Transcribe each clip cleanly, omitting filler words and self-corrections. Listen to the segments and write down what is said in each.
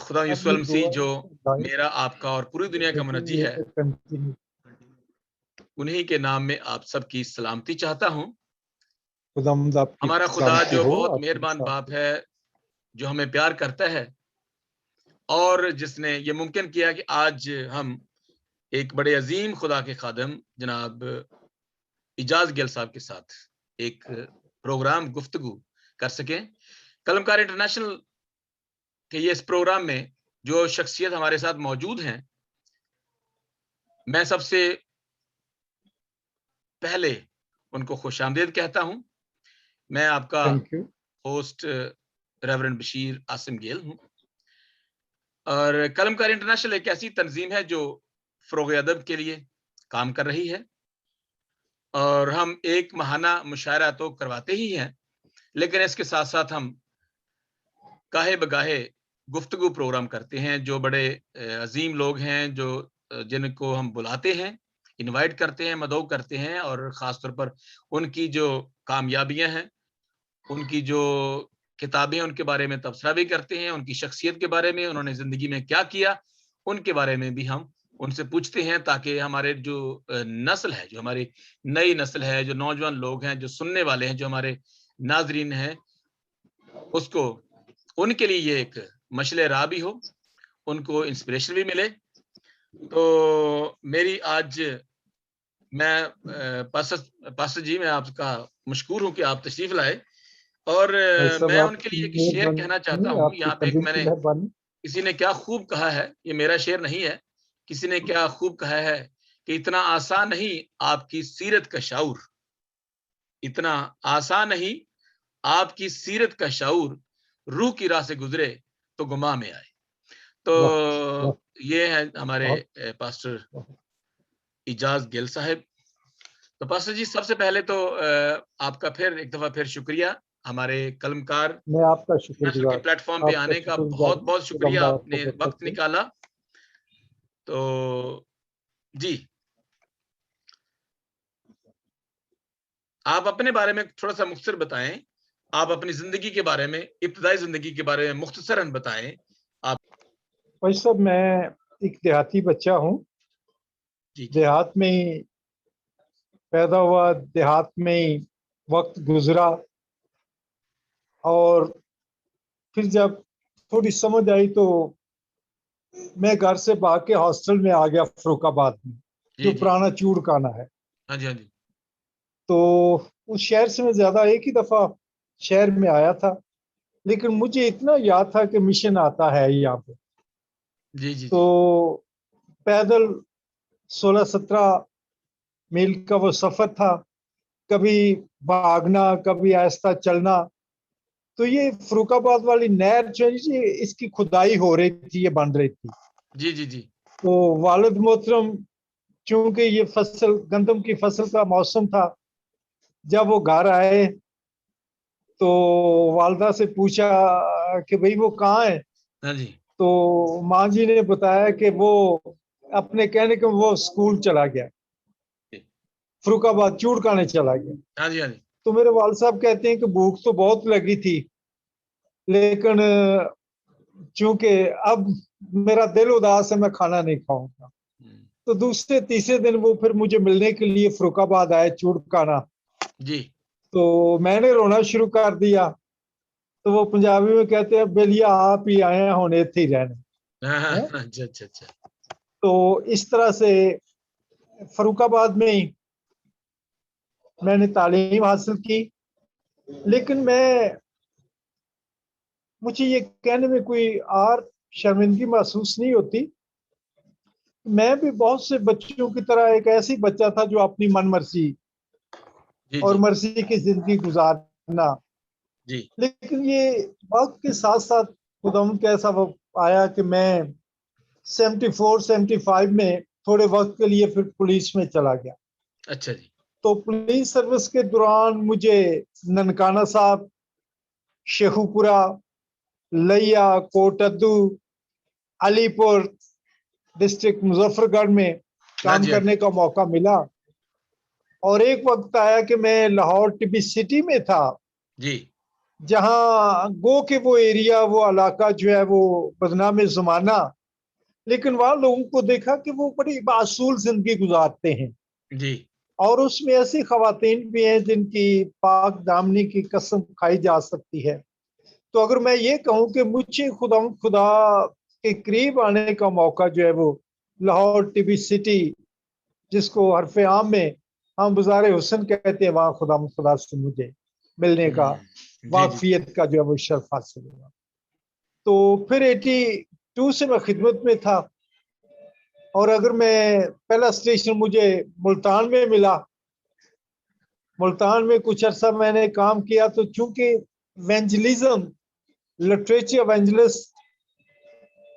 खुदा यीशु मसीह जो मेरा, आपका और पूरी दुनिया का मुनज्जी है, उन्हीं के नाम में आप सबकी सलामती चाहता हूं। हमारा खुदा जो बहुत मेहरबान बाप है, जो हमें प्यार करता है और जिसने ये मुमकिन किया कि आज हम एक बड़े अजीम खुदा के खादम जनाब इजाज गिल साहब के साथ एक प्रोग्राम गुफ्तगू कर सकें। कलमकार इंटरनेशनल के ये इस प्रोग्राम में जो शख्सियत हमारे साथ मौजूद हैं, मैं सबसे पहले उनको खुशामदीद कहता हूं। मैं आपका होस्ट रेवरेंड बशीर आसिम गेल हूं और कलमकार इंटरनेशनल एक ऐसी तंजीम है जो फ़रोग़ अदब के लिए काम कर रही है और हम एक माहाना मुशायरा तो करवाते ही हैं, लेकिन इसके साथ साथ हम गाहे बगाहे गुफ्तगू प्रोग्राम करते हैं। जो बड़े अजीम लोग हैं, जो जिनको हम बुलाते हैं, इनवाइट करते हैं, मदऊ करते हैं और ख़ास तौर पर उनकी जो कामयाबियां हैं, उनकी जो किताबें, उनके बारे में तबसरा भी करते हैं, उनकी शख्सियत के बारे में, उन्होंने ज़िंदगी में क्या किया, उनके बारे में भी हम उनसे पूछते हैं, ताकि हमारे जो नस्ल है, जो हमारी नई नस्ल है, जो नौजवान लोग हैं, जो सुनने वाले हैं, जो हमारे नाज़रीन हैं, उसको उनके लिए ये एक मशले राह भी हो, उनको इंस्पिरेशन भी मिले। तो मेरी आज मैं पास्टर जी, मैं आपका मशकूर हूँ कि आप तशरीफ लाए और मैं उनके लिए एक शेर कहना चाहता हूँ। यहाँ पे मैंने किसी ने क्या खूब कहा है, ये मेरा शेर नहीं है, किसी ने क्या खूब कहा है कि इतना आसान नहीं आपकी सीरत का शाऊर, इतना आसान नहीं आपकी सीरत का शाऊर, रूह की राह से गुजरे तो गुमा में आए। तो ये है हमारे पास्टर इजाज गिल साहब। तो पास्टर जी, सबसे पहले तो आपका फिर एक दफा फिर शुक्रिया, हमारे कलमकार मैं आपका शुक्रिया के प्लेटफॉर्म पे आने का बहुत बहुत शुक्रिया, आपने वक्त निकाला। तो जी, आप अपने बारे में थोड़ा सा मुख्तसर बताएं, आप अपनी जिंदगी के बारे में, इब्तदाई जिंदगी के बारे में मुख्तसरन बताएं। आप भाई साहब, मैं एक देहाती बच्चा हूँ, देहात में ही पैदा हुआ, देहात में ही वक्त गुजरा और फिर जब थोड़ी समझ आई तो मैं घर से भाग के हॉस्टल में आ गया फर्रुखाबाद में, जो पुराना चूड़काना है। हाँ जी, हाँ जी। तो उस शहर से मैं ज्यादा एक ही दफा शहर में आया था, लेकिन मुझे इतना याद था कि मिशन आता है यहाँ पे। जी। तो पैदल 16-17 मील का वो सफर था, कभी भागना, कभी आहिस्ता चलना। तो ये फर्रुखाबाद वाली नहर जो है, इसकी खुदाई हो रही थी, ये बन रही थी। जी। तो वालिद मोहतरम, चूंकि ये फसल, गंदम की फसल का मौसम था, जब वो घर आए तो वालदा से पूछा कि भाई वो कहाँ है। हाँ जी। तो माँ जी ने बताया कि वो अपने कहने के वो स्कूल चला गया, फर्रुखाबाद चूड़काने चला गया। हाँ जी, हाँ जी। तो मेरे वाल साहब कहते हैं कि भूख तो बहुत लगी थी, लेकिन चूंकि अब मेरा दिल उदास है, मैं खाना नहीं खाऊंगा। तो दूसरे तीसरे दिन वो फिर मुझे मिलने के लिए फर्रुखाबाद आए, चूड़काना जी। तो मैंने रोना शुरू कर दिया। तो वो पंजाबी में कहते हैं, बेलिया आप ही आए हैं, हुण इत्थे ही रहना। अच्छा। तो इस तरह से फर्रुखाबाद में ही मैंने तालीम हासिल की, लेकिन मुझे ये कहने में कोई और शर्मिंदगी महसूस नहीं होती। मैं भी बहुत से बच्चों की तरह एक ऐसी बच्चा था जो अपनी मन मर्जी और मर्जी की जिंदगी गुजारना। लेकिन ये वक्त के साथ साथ खुदावंद का ऐसा आया कि मैं 74-75 में थोड़े वक्त के लिए फिर पुलिस में चला गया। अच्छा जी। तो पुलिस सर्विस के दौरान मुझे ननकाना साहब, शेखुपुरा, लिया, कोटद्दू, अलीपुर डिस्ट्रिक्ट मुजफ्फरगढ़ में काम करने का मौका मिला। और एक वक्त आया कि मैं लाहौर टीबी सिटी में था जी। जहां गो के वो एरिया, वो इलाका जो है वो बदनाम ज़माना, लेकिन वहां लोगों को देखा कि वो बड़ी मासूल जिंदगी गुजारते हैं। जी और उसमें ऐसी खवातीन भी हैं जिनकी पाक दामनी की कसम खाई जा सकती है। तो अगर मैं ये कहूँ कि मुझे खुदा के करीब आने का मौका जो है वो लाहौर टीबी सिटी, जिसको हरफ आम में हम बाजार हुसन कहते हैं, वहाँ खुदा से मुझे मिलने का, जी जी वाकफियत का जो है वो शर्फ हासिल हुआ। तो फिर 82 से मैं खिदमत में था। और अगर मैं पहला स्टेशन मुझे मुल्तान में मिला, मुल्तान में कुछ अर्सा मैंने काम किया। तो चूंकि एवेंजलिज्म, लिटरेचर एवेंजलिस्ट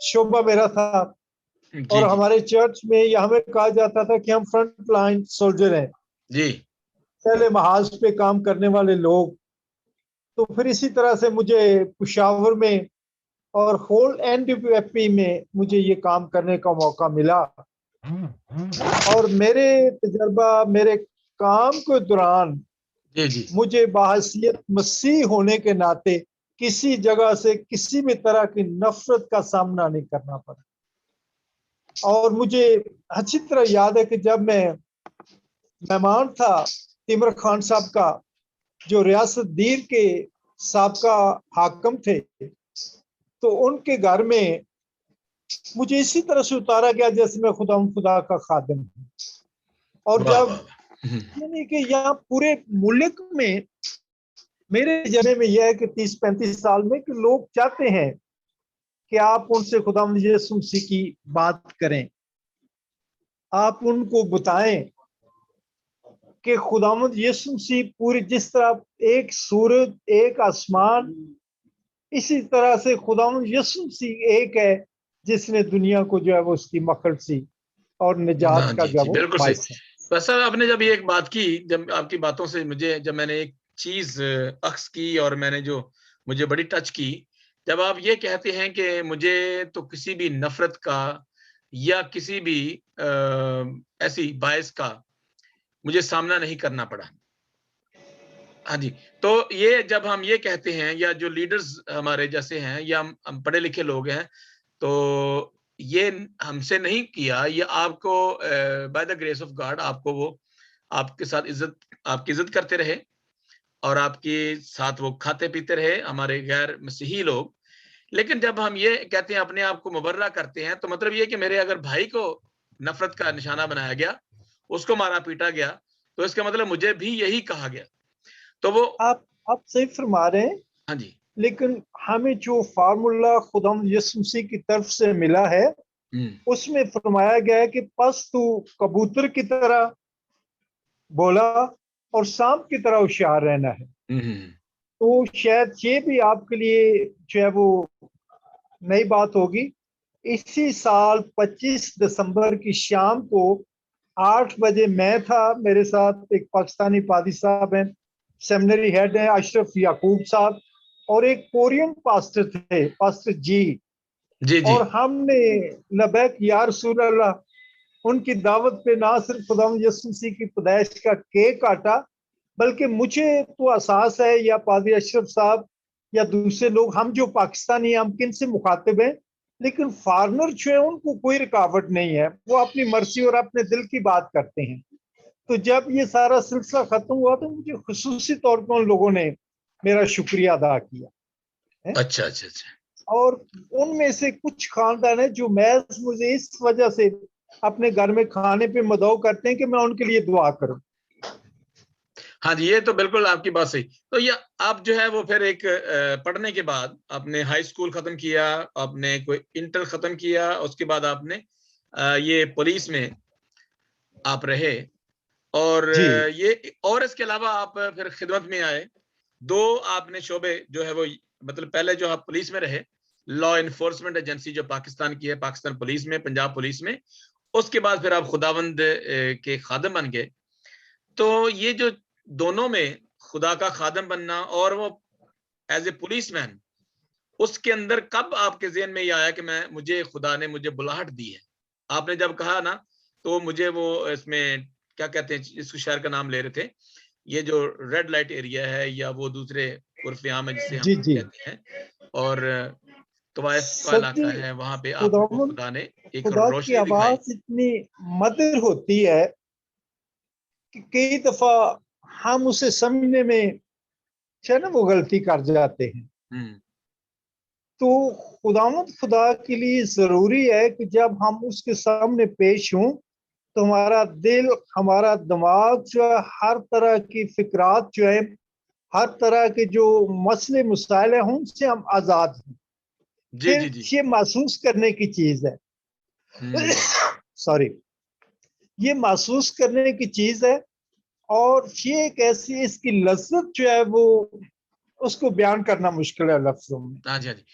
शोबा मेरा था, जी और जी हमारे चर्च में यह हमें कहा जाता था कि हम फ्रंट लाइन सोल्जर हैं, जी पहले महाज पे काम करने वाले लोग। तो फिर इसी तरह से मुझे पुशावर में और होल एनडीपीएफपी में मुझे ये काम करने का मौका मिला। और मेरे तजर्बा, मेरे काम के दौरान जी जी मुझे बाहसियत मसीह होने के नाते किसी जगह से किसी भी तरह की नफरत का सामना नहीं करना पड़ा। और मुझे अच्छी तरह याद है कि जब मैं मेहमान था तिमर खान साहब का, जो रियासत दीर के साबका हाकम थे, तो उनके घर में मुझे इसी तरह से उतारा गया जैसे मैं खुदा का खादिम हूँ। और वाह वाह जब वाह यानी कि यहाँ पूरे मुल्क में मेरे जने में यह है कि 30-35 साल में कि लोग चाहते हैं कि आप उनसे खुदा यीशु मसीह की बात करें, आप उनको बताएं कि खुदावंद यीशु मसीह पूरी, जिस तरह एक सूरज एक आसमान, इसी तरह से खुदावंद यीशु मसीह एक है जिसने दुनिया को जो है वो उसकी मखलसी और हाँ निजात का जी जो है जी वो बिल्कुल सही। बाइस है। बस सर आपने जब ये एक बात की, जब आपकी बातों से मुझे, जब मैंने एक चीज अक्स की और मैंने जो मुझे बड़ी टच की, जब आप ये कहते हैं कि मुझे तो किसी भी नफरत का या किसी भी ऐसी बायस का मुझे सामना नहीं करना पड़ा। हाँ जी। तो ये जब हम ये कहते हैं, या जो लीडर्स हमारे जैसे हैं, या हम पढ़े लिखे लोग हैं, तो ये हमसे नहीं किया, ये आपको by the grace of God आपको वो आपके साथ इज्जत, आपकी इज्जत करते रहे, और आपके साथ वो खाते पीते रहे हमारे गैर मसीही लोग। लेकिन जब हम ये कहते हैं, अपने आप को मुबर्रा करते हैं, तो मतलब ये कि मेरे अगर भाई को नफरत का निशाना बनाया गया, उसको मारा पीटा गया, तो इसका मतलब मुझे भी यही कहा गया। तो वो आप सही फरमा रहे हैं। हाँ जी। लेकिन हमें जो फार्मूला खुदाम यीशु मसीह की तरफ से मिला है, हम्म उसमें फरमाया गया है कि पस तू कबूतर की तरह बोला और सांप की तरह होशियार रहना है। हम्म तो शायद ये भी आपके लिए जो है वो नई बात होगी। इसी साल 25 दिसंबर की शाम को 8 बजे मैं था, मेरे साथ एक पाकिस्तानी पादी साहब हैं, सेमिनरी हेड है अशरफ याकूब साहब, और एक कोरियन पास्टर थे, पास्टर जी। जी जी और हमने लबैक या रसूल अल्लाह उनकी दावत पे ना सिर्फ खुदा यीशु मसीह की पैदाइश का केक काटा, बल्कि मुझे तो एहसास है, या पादरी अशरफ साहब या दूसरे लोग, हम जो पाकिस्तानी हैं, हम किन से मुखातिब हैं, लेकिन फॉरनर जो है उनको कोई रुकावट नहीं है, वो अपनी मर्जी और अपने दिल की बात करते हैं। तो जब ये सारा सिलसिला खत्म हुआ तो मुझे खुसूसी तौर पर उन लोगों ने मेरा शुक्रिया अदा किया है। अच्छा अच्छा अच्छा। और उनमें से कुछ खानदान है जो महज मुझे इस वजह से अपने घर में खाने पे मदऊ करते हैं कि मैं उनके लिए दुआ करूं। हाँ जी, ये तो बिल्कुल आपकी बात सही। तो ये आप जो है वो फिर एक पढ़ने के बाद आपने हाई स्कूल खत्म किया, आपने कोई इंटर खत्म किया, उसके बाद आपने ये पुलिस में आप रहे, और जी ये और इसके अलावा आप फिर खिदमत में आए। दो आपने शोबे जो है वो, मतलब पहले जो आप पुलिस में रहे, लॉ इन्फोर्समेंट एजेंसी जो पाकिस्तान की है, पाकिस्तान पुलिस में, पंजाब पुलिस में, उसके बाद फिर आप खुदावंद के खादम बन गए। तो ये जो दोनों में खुदा का खादम बनना और वो एज ए पुलिसमैन, उसके अंदर कब आपके ज़हन में ये आया कि मैं, मुझे खुदा ने मुझे बुलाहट दी है? आपने जब कहा ना, तो मुझे वो इसमें क्या कहते हैं, इस शहर का नाम ले रहे थे, ये जो रेड लाइट एरिया है, या वो दूसरे कुर्फ आम है जिसे हम जी जी कहते हैं, और तवाइफ का सर इलाका जी, है, वहां पे आपको खुदा ने एक खुदा की रोशनी दिखाई। आवाज इतनी मधुर होती है कि कई दफा हम उसे समझने में जो है ना वो गलती कर जाते हैं। हम्म, तो खुदा के लिए जरूरी है कि जब हम उसके सामने पेश हों तो हमारा दिल, हमारा दिमाग जो है, हर तरह की फिक्रात जो है, हर तरह के जो मसले मसाइल हैं उनसे हम आजाद हैं। जी फिर जी जी। ये महसूस करने की चीज है। हम्म, सॉरी, ये महसूस करने की चीज है। और ये एक ऐसी, इसकी लज्जत जो है वो उसको बयान करना मुश्किल है लफ्जों में। हाँ जी, हाँ जी।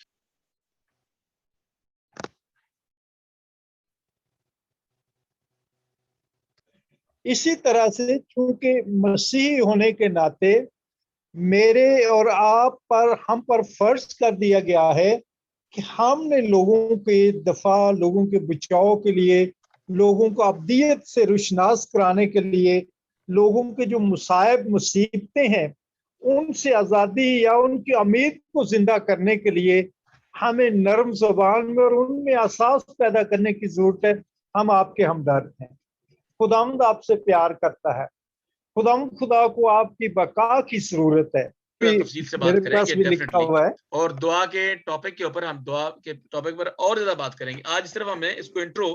इसी तरह से चूंकि मसीही होने के नाते मेरे और आप पर, हम पर फर्ज कर दिया गया है कि हमने लोगों के दफा, लोगों के बचाव के लिए, लोगों को अब्दियत से रुशनास कराने के लिए, लोगों के जो मुसाइब मुसीबतें हैं उनसे आज़ादी या उनकी उम्मीद को जिंदा करने के लिए हमें नरम ज़बान में और उनमें एहसास पैदा करने की जरूरत है। हम आपके हमदर्द हैं। खुदावंद आपसे प्यार करता है। खुदा को आपकी बका की जरूरत है। तफसील से बात मेरे पास करेंगे भी लिखा डेफिनेटली, हुआ है। और दुआ के टॉपिक के ऊपर, हम दुआ के टॉपिक पर और ज्यादा बात करेंगे। आज सिर्फ हमें इसको इंट्रो,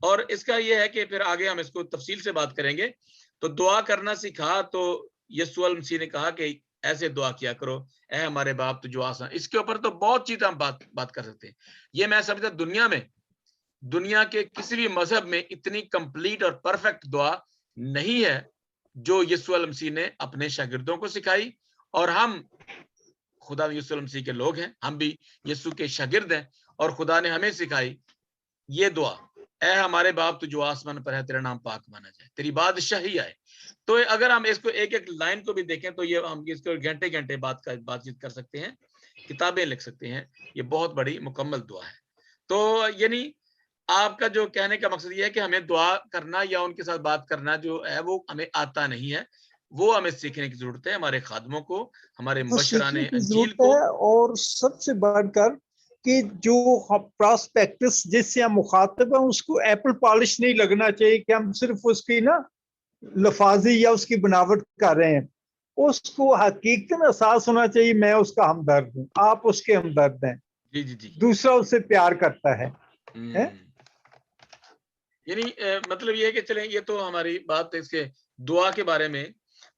और इसका ये है कि फिर आगे हम इसको तफसील से बात करेंगे। तो दुआ करना सिखा तो यीशु मसीह ने कहा कि ऐसे दुआ किया करो, ऐ हमारे बाप तो जो आसान। इसके ऊपर तो बहुत चीज हम बात कर सकते हैं। ये मैं समझता दुनिया में, दुनिया के किसी भी मजहब में इतनी कंप्लीट और परफेक्ट दुआ नहीं है जो यीशु मसीह ने अपने शागिर्दों को सिखाई। और हम खुदा यीशु मसीह के लोग हैं, हम भी यीशु के शागिर्द हैं, और खुदा ने हमें सिखाई ये दुआ, ऐ हमारे बाप तू जो आसमान पर है, तेरा नाम पाक माना जाए, तेरी बादशाही आए। तो अगर हम इसको एक एक लाइन को भी देखें तो ये हम इसको घंटे घंटे बातचीत कर सकते हैं, किताबें लिख सकते हैं। ये बहुत बड़ी मुकम्मल दुआ है। तो यानी आपका जो कहने का मकसद ये है कि हमें दुआ करना या उनके साथ बात करना जो है वो हमें आता नहीं है, वो हमें सीखने की जरूरत है, हमारे खादमों को, हमारे वो मुबशराने सीखने की अंजील जरूरत को। है। और सबसे बढ़कर कि जो प्रॉस्पेक्टस जिससे हम मुखातिब हैं उसको एप्पल पॉलिश नहीं लगना चाहिए कि हम सिर्फ उसकी ना लफाजी या उसकी बनावट कर रहे हैं। उसको हकीकतन एहसास होना चाहिए मैं उसका हमदर्द हूँ, आप उसके हमदर्द हैं, जी जी जी। दूसरा उससे प्यार करता है। यानी मतलब ये है कि चलें, ये तो हमारी बात है इसके दुआ के बारे में।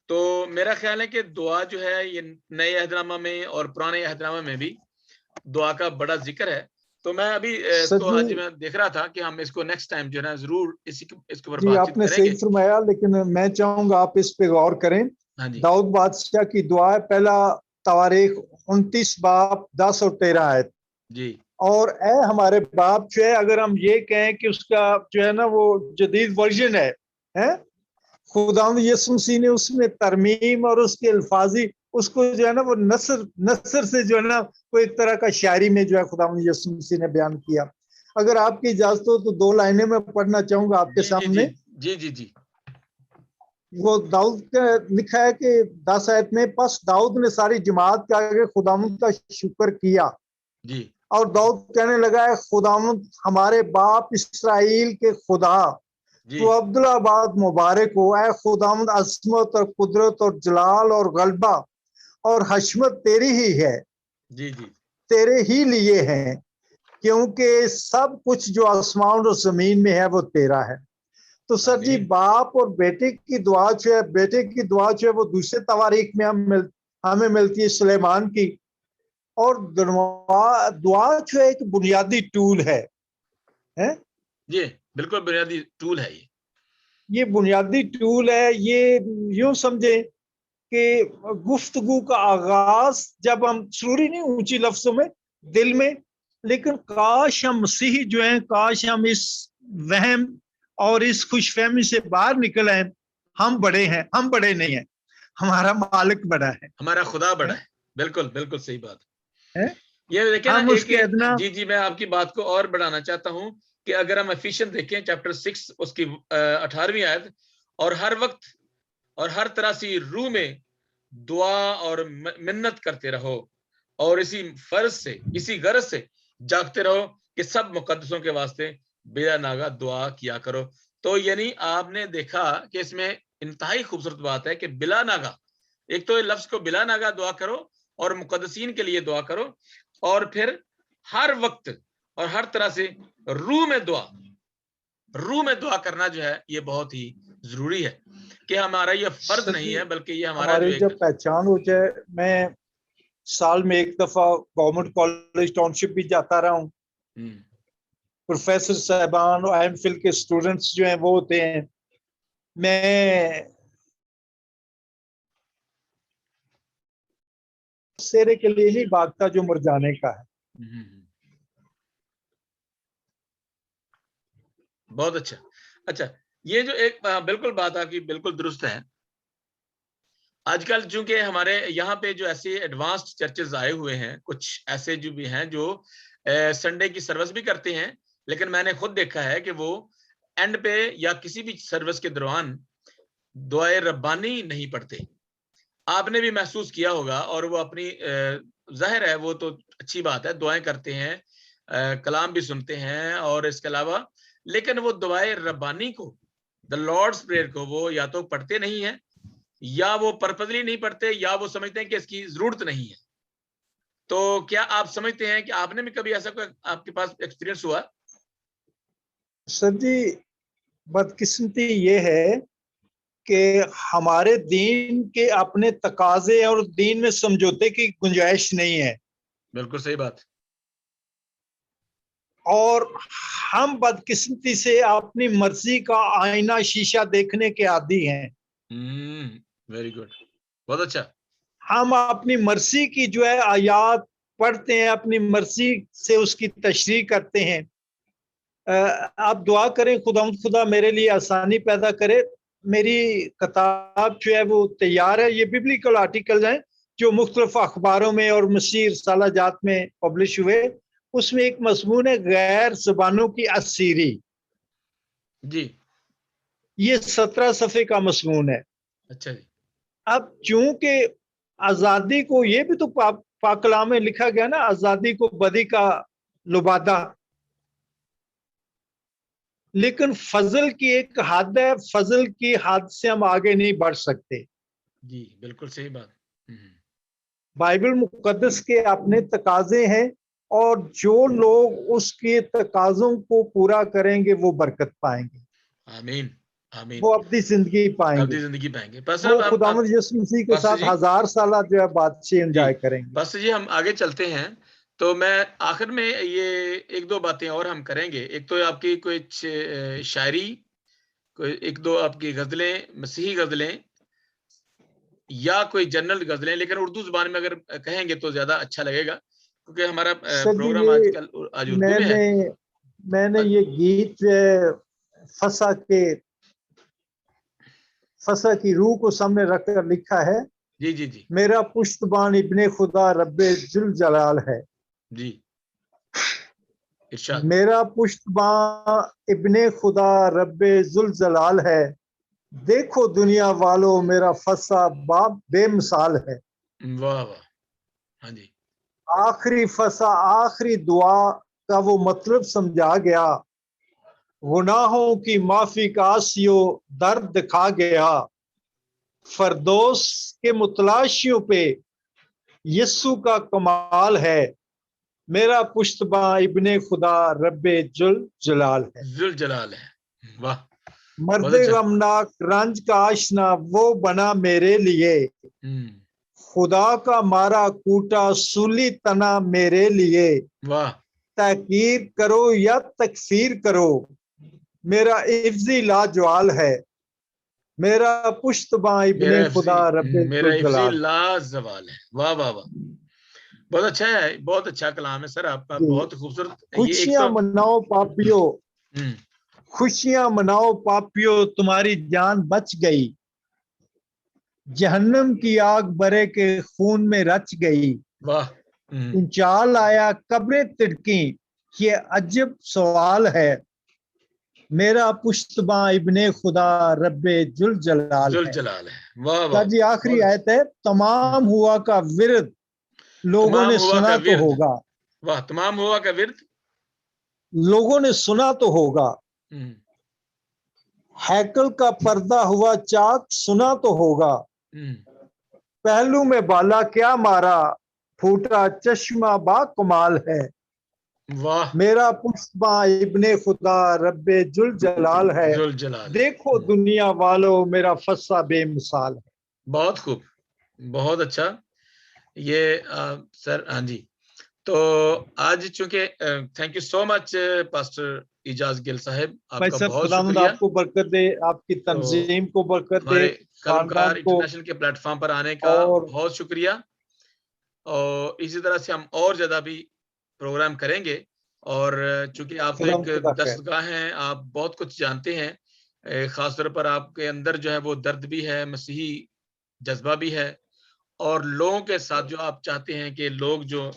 तो मेरा ख्याल है कि दुआ जो है ये नए अहदनामा में और पुराने अहदनामा में भी दुआ का बड़ा जिक्र है। तो मैं अभी सर इसको, जी, आज मैं देख रहा था कि हम इसको नेक्स्ट टाइम जो है ना जरूर इसके ऊपर जी बातचीत आपने सही करेंगे। फरमाया, लेकिन मैं चाहूंगा आप इस पे गौर करें। हाँ जी दाऊद बादशाह की दुआ है, पहला तवारीख 29 बाब 10 और 13 आयत। जी और ए हमारे बाप जो है, अगर हम ये कहें कि उसका जो है ना वो जदीद वर्जन है खुदावंद यीशु मसीह ने उसमें तरमीम और उसके अल्फाजी उसको जो है ना वो नसर से जो है ना वो एक तरह का शायरी में जो है खुदावंद यीशु मसीह ने बयान किया। अगर आपकी इजाजत हो तो 2 लाइनें मैं पढ़ना चाहूंगा आपके जी जी जी सामने। जी जी जी वो दाऊद का लिखा है कि 10 आयत में, बस दाऊद ने सारी जमात के आगे खुदावंद का शुक्र किया जी और दाऊद कहने लगा है, खुदावंद हमारे बाप इसराइल के खुदा, जी तो अब्दुल्लाबाद मुबारक हो। ऐ खुदावंद, अजमत और कुदरत और जलाल और गलबा और हशमत तेरी ही है, जी जी तेरे ही लिए हैं, क्योंकि सब कुछ जो आसमान और जमीन में है वो तेरा है। तो सर जी, आमीन। बाप और बेटे की दुआ जो है, बेटे की दुआ जो है वो दूसरे तवारीख में हमें मिलती है सुलेमान की। और दुआ जो है एक बुनियादी टूल है? जी बिल्कुल बुनियादी टूल है ये। ये बुनियादी टूल है। ये यूं समझे कि गुफ्तगू का आगाज जब हम, जरूरी नहीं ऊंची लफ्जों में, दिल में, लेकिन काश हम मसीही जो हैं, काश हम इस वहम और इस खुशफहमी से बाहर निकल आए, हम बड़े हैं, हम बड़े नहीं हैं, हमारा मालिक बड़ा हमारा खुदा बड़ा है, है। बिल्कुल बिल्कुल सही बात। है? ये देखिए ना, हम एक उसके अदना। जी जी, मैं आपकी बात को और बढ़ाना चाहता हूं कि अगर हम एफिशिएंट देखें चैप्टर 6 उसकी 18वीं आयत, और हर वक्त और हर तरह सी रूह में दुआ और मिन्नत करते रहो और इसी फर्ज से, इसी गरज से जागते रहो कि सब मुकद्दसों के वास्ते बिला नागा दुआ किया करो। तो यानी आपने देखा कि इसमें इंतहाई खूबसूरत बात है कि बिला नागा, एक तो लफ्ज को बिला नागा दुआ करो और मुकद्दसीन के लिए दुआ करो, और फिर हर वक्त और हर तरह से रूह में दुआ करना जो है ये बहुत ही जरूरी है कि हमारा ये फर्ज नहीं है बल्कि ये हमारी जब पहचान हो जाए। मैं साल में एक दफा गवर्नमेंट कॉलेज टाउनशिप भी जाता रहा हूँ। प्रोफेसर साहबान और एमफिल के स्टूडेंट्स जो हैं वो होते हैं। मैं सेरे के लिए नहीं भागता जो मर जाने का है। बहुत अच्छा। अच्छा, ये जो एक बिल्कुल बात आपकी बिल्कुल दुरुस्त है। आजकल चूंकि हमारे यहाँ पे जो ऐसे एडवांस्ड चर्चेस आए हुए हैं, कुछ ऐसे जो भी हैं जो संडे की सर्विस भी करते हैं, लेकिन मैंने खुद देखा है कि वो एंड पे या किसी भी सर्विस के दौरान दुआए रब्बानी नहीं पढ़ते। आपने भी महसूस किया होगा, और वो अपनी जाहिर है वो तो अच्छी बात है, दुआएं करते हैं, कलाम भी सुनते हैं और इसके अलावा, लेकिन वो दुआए रब्बानी को, द लॉर्ड्स प्रेयर को वो या तो पढ़ते नहीं है, या वो पर्पसली नहीं पढ़ते, या वो समझते हैं कि इसकी जरूरत नहीं है। तो क्या आप समझते हैं कि आपने भी कभी ऐसा कोई आपके पास एक्सपीरियंस हुआ? सर जी, बदकिस्मती ये है कि हमारे दीन के अपने तकाजे और दीन में समझौते की गुंजाइश नहीं है। बिल्कुल सही बात। और हम बदकिस्मती से अपनी मर्जी का आईना शीशा देखने के आदी हैं। वेरी गुड, बहुत अच्छा। हम अपनी मर्जी की जो है आयात पढ़ते हैं, अपनी मर्जी से उसकी तशरीह करते हैं। आप दुआ करें खुदा मेरे लिए आसानी पैदा करे। मेरी किताब जो है वो तैयार है। ये बिब्लिकल आर्टिकल हैं जो मुख्तलिफ अखबारों में और मसीह रसालाजात में पब्लिश हुए। उसमें एक मजमून है गैर ज़बानों की असीरी जी। ये 17 सफ़े का मजमून है। अच्छा जी। अब चूंकि आज़ादी को, ये भी तो पाक कलाम में लिखा गया ना, आज़ादी को बदी का लुबादा, लेकिन फजल की एक हद है, फजल की हद से हम आगे नहीं बढ़ सकते। जी बिल्कुल सही बात। बाइबल मुकद्दस के अपने तकाजे हैं, और जो लोग उसके तकाजों को पूरा करेंगे वो बरकत पाएंगे। आमीन आमीन। वो अपनी जिंदगी पाएंगे, वो खुदावंद यीशु मसीह के साथ 1000 साल जो है बादशाही एंजॉय करेंगे। बस जी, हम आगे चलते हैं। तो मैं आखिर में ये एक दो बातें और हम करेंगे। एक तो आपकी कुछ शायरी, कोई एक दो आपकी गजलें, मसीही गजलें या कोई जनरल गजलें, लेकिन उर्दू जुबान में अगर कहेंगे तो ज्यादा अच्छा लगेगा, क्योंकि हमारा प्रोग्राम आजकल आज उर्दू में है। मैंने ये गीत फसा की रूह को सामने रखकर लिखा है। जी जी जी। मेरा पुश्तबान इब्ने खुदा रब्बे जुल जलाल है। जी इरशाद। मेरा पुश्तबान इब्ने खुदा रब्बे जुल जलाल है। देखो दुनिया वालों मेरा फसा बाप बेमिसाल है। वाह वाह, हाँ जी। आखिरी फसा आखिरी दुआ का वो मतलब समझा गया। गुनाहों की माफी का आसियो दर्द दिखा गया। फरदोस के मुतलाशियों पे यस्सु का कमाल है। मेरा पुश्तबा इब्ने खुदा रब्बे जुल जलाल है। जुल जलाल है, वाह। मर्दे गमनाक रंज का आशना वो बना मेरे लिए। खुदा का मारा कूटा सूली तना मेरे लिए। वाह। तहकीर करो या तकफीर करो, मेरा इफ्जी लाजवाल है। मेरा पुश्तबा इब्ने खुदा रब्बे जुल लाजवाल है। वाह वाह वाह, बहुत अच्छा है, बहुत अच्छा कलाम है सर आपका, बहुत खूबसूरत। खुशियां मनाओ पापियो, खुशियां मनाओ पापियो, तुम्हारी जान बच गई। जहन्नम की आग बरे के खून में रच गई। वाह। इंचाल आया कब्रें तिड़की, ये अजब सवाल है। मेरा पुश्तबा इब्ने खुदा रब्बे जुल जलाल है। वाह वाह जी आखिरी आयत है, तमाम हुआ का विरद लोगों ने सुना तो होगा। वाह, तमाम हुआ का विरद लोगों ने सुना तो होगा। हैकल का पर्दा हुआ चाक, सुना तो होगा। पहलू में बाला क्या मारा, फूटा चश्मा बा कमाल है। वाह, मेरा पुष्पा इब्ने खुदा रब्बे जुल जलाल है। जुल जलाल। देखो दुनिया वालों, मेरा फस्सा बेमिसाल है। बहुत खूब, बहुत अच्छा। ये सर, हाँ जी। तो आज चूंकि thank you so much pastor Ijaz Gill साहब, आपका बहुत शुक्रिया। आपको बरकत दे, आपकी तंजीम को बरकत दे, हमारे कलमकार खानदान को। इंटरनेशनल के प्लेटफॉर्म पर आने का और बहुत शुक्रिया। और इसी तरह से हम और ज्यादा भी प्रोग्राम करेंगे। और चूंकि आप तो एक दस्तगाह हैं, आप बहुत कुछ जानते हैं, खासतौर पर आपके अंदर जो है वो दर्द भी है, मसीही जज्बा भी है, और लोगों के साथ जो आप चाहते हैं कि लोग जो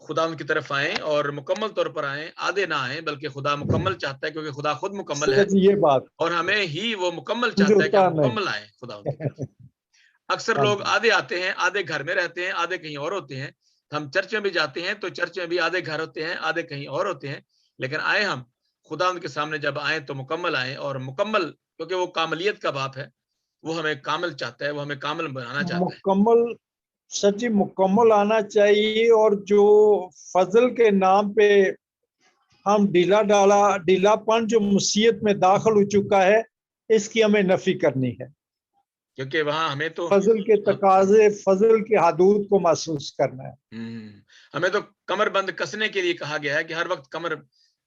खुदा उनकी तरफ आए और मुकम्मल तौर पर आए, आधे ना आए, बल्कि खुदा मुकम्मल चाहता है, क्योंकि खुदा खुद मुकम्मल है। ये बात, और हमें ही वो मुकम्मल चाहता है कि हम मुकम्मल आए खुदा उनकी तरफ। अक्सर लोग आधे आते हैं, आधे घर में रहते हैं, आधे कहीं और होते हैं। हम चर्च में भी जाते हैं तो चर्च में भी आधे घर होते हैं, आधे कहीं और होते हैं। लेकिन आए हम खुदा उनके सामने जब आए तो मुकम्मल आए, और मुकम्मल, क्योंकि वो कामलियत का बाप है, वो हमें कामिल चाहता है, वो हमें कामिल बनाना चाहता है। मुकम्मल, सच्ची मुकम्मल आना चाहिए। और जो फजल के नाम पे हम ढीलापन जो मुसीयत में दाखिल हो चुका है, इसकी हमें नफी करनी है, क्योंकि वहां हमें तो फजल के तकाजे, फजल की हदूद को महसूस करना है। हमें तो कमर बंद कसने के लिए कहा गया है कि हर वक्त कमर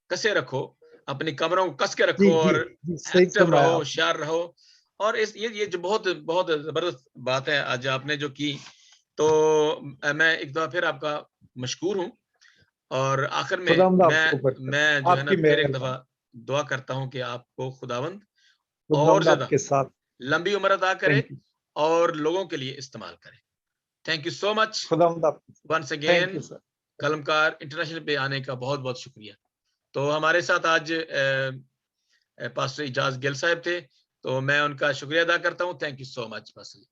कसे रखो, अपनी कमरों को कस के रखो, और एक्टिव रहो, होशियार रहो। और ये जो बहुत बहुत जबरदस्त बात है आज आपने जो की, तो मैं एक दफा फिर आपका मशकूर हूँ। और आखिर में मैं जो है ना फिर एक दफा दुआ करता हूँ कि आपको खुदावंद और ज्यादा लंबी उम्र अता करे और लोगों के लिए इस्तेमाल करे। Thank you so much once again. Kalamkar international पे आने का बहुत बहुत शुक्रिया। तो हमारे साथ आज पास्टर इजाज गिल साहब थे, तो मैं उनका शुक्रिया अदा करता हूँ। Thank you so much pastor.